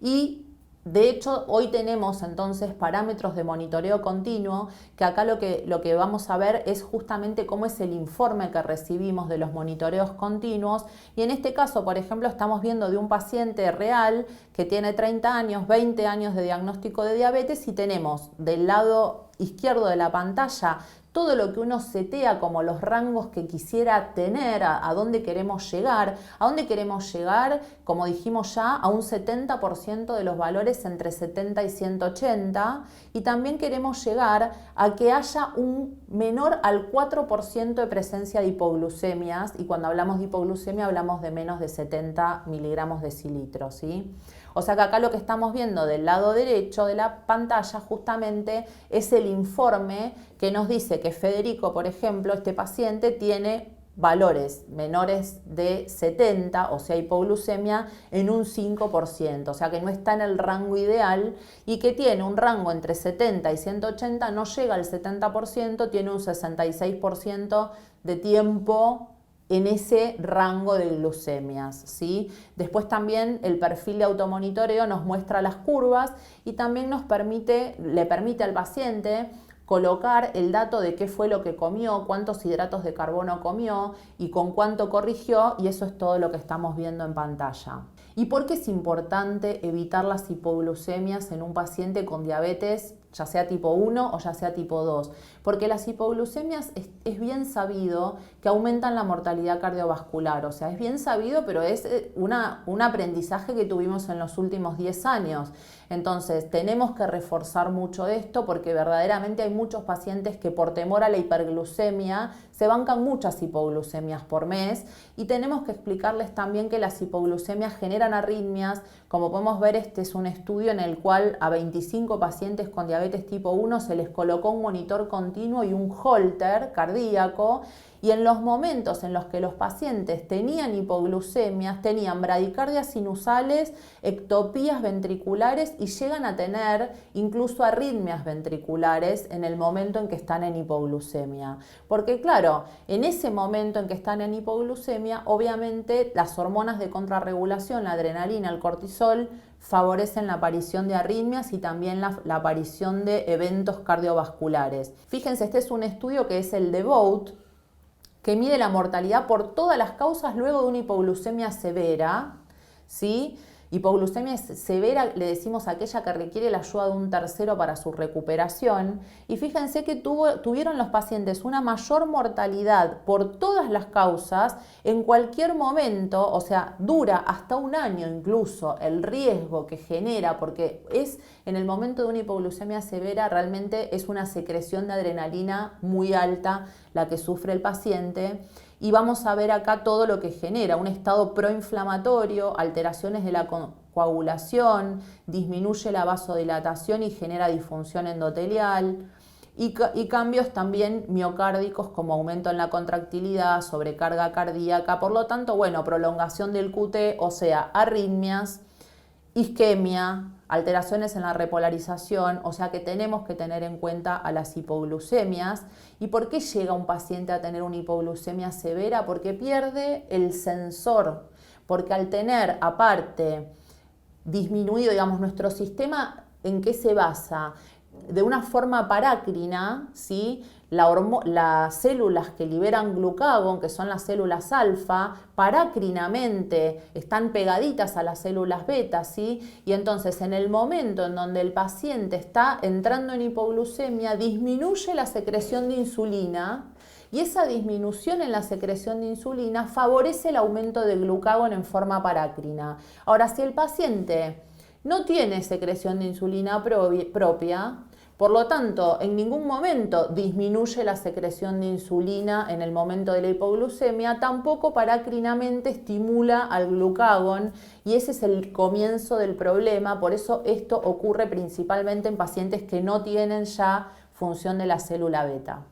Y de hecho, hoy tenemos entonces parámetros de monitoreo continuo, que acá lo que vamos a ver es justamente cómo es el informe que recibimos de los monitoreos continuos. Y en este caso, por ejemplo, estamos viendo de un paciente real que tiene 30 años, 20 años de diagnóstico de diabetes, y tenemos del lado izquierdo de la pantalla todo lo que uno setea como los rangos que quisiera tener, a dónde queremos llegar. A dónde queremos llegar, como dijimos ya, a un 70% de los valores entre 70 y 180. Y también queremos llegar a que haya un menor al 4% de presencia de hipoglucemias. Y cuando hablamos de hipoglucemia hablamos de menos de 70 miligramos decilitro, ¿sí? O sea que acá lo que estamos viendo del lado derecho de la pantalla justamente es el informe que nos dice que Federico, por ejemplo, este paciente tiene valores menores de 70, o sea, hipoglucemia en un 5%, o sea que no está en el rango ideal, y que tiene un rango entre 70 y 180, no llega al 70%, tiene un 66% de tiempo en ese rango de glucemias, ¿sí? Después también el perfil de automonitoreo nos muestra las curvas y también le permite al paciente colocar el dato de qué fue lo que comió, cuántos hidratos de carbono comió y con cuánto corrigió, y eso es todo lo que estamos viendo en pantalla. ¿Y por qué es importante evitar las hipoglucemias en un paciente con diabetes, ya sea tipo 1 o ya sea tipo 2? Porque las hipoglucemias es bien sabido que aumentan la mortalidad cardiovascular, o sea, es bien sabido, pero es un aprendizaje que tuvimos en los últimos 10 años. Entonces, tenemos que reforzar mucho esto porque verdaderamente hay muchos pacientes que por temor a la hiperglucemia se bancan muchas hipoglucemias por mes, y tenemos que explicarles también que las hipoglucemias generan arritmias. Como podemos ver, este es un estudio en el cual a 25 pacientes con diabetes tipo 1 se les colocó un monitor continuo y un holter cardíaco, y en los momentos en los que los pacientes tenían hipoglucemias, tenían bradicardias sinusales, ectopías ventriculares y llegan a tener incluso arritmias ventriculares en el momento en que están en hipoglucemia. Porque claro, en ese momento en que están en hipoglucemia, obviamente las hormonas de contrarregulación, la adrenalina, el cortisol, favorecen la aparición de arritmias y también la aparición de eventos cardiovasculares. Fíjense, este es un estudio que es el DEVOTE, que mide la mortalidad por todas las causas luego de una hipoglucemia severa, ¿sí? Hipoglucemia severa le decimos a aquella que requiere la ayuda de un tercero para su recuperación. Y fíjense que tuvieron los pacientes una mayor mortalidad por todas las causas en cualquier momento, o sea, dura hasta un año incluso el riesgo que genera, porque es en el momento de una hipoglucemia severa realmente es una secreción de adrenalina muy alta la que sufre el paciente. Y vamos a ver acá todo lo que genera: un estado proinflamatorio, alteraciones de la coagulación, disminuye la vasodilatación y genera disfunción endotelial, y cambios también miocárdicos como aumento en la contractilidad, sobrecarga cardíaca. Por lo tanto, bueno, prolongación del QT, o sea, arritmias, isquemia, alteraciones en la repolarización, o sea que tenemos que tener en cuenta a las hipoglucemias. ¿Y por qué llega un paciente a tener una hipoglucemia severa? Porque pierde el sensor, porque al tener aparte disminuido, digamos, nuestro sistema, ¿en qué se basa? De una forma parácrina, ¿sí? Las células que liberan glucagón, que son las células alfa, parácrinamente están pegaditas a las células beta, ¿sí? Y entonces en el momento en donde el paciente está entrando en hipoglucemia, disminuye la secreción de insulina, y esa disminución en la secreción de insulina favorece el aumento de glucagón en forma parácrina. Ahora, si el paciente no tiene secreción de insulina propia, por lo tanto, en ningún momento disminuye la secreción de insulina en el momento de la hipoglucemia, tampoco parácrinamente estimula al glucagón, y ese es el comienzo del problema. Por eso esto ocurre principalmente en pacientes que no tienen ya función de la célula beta.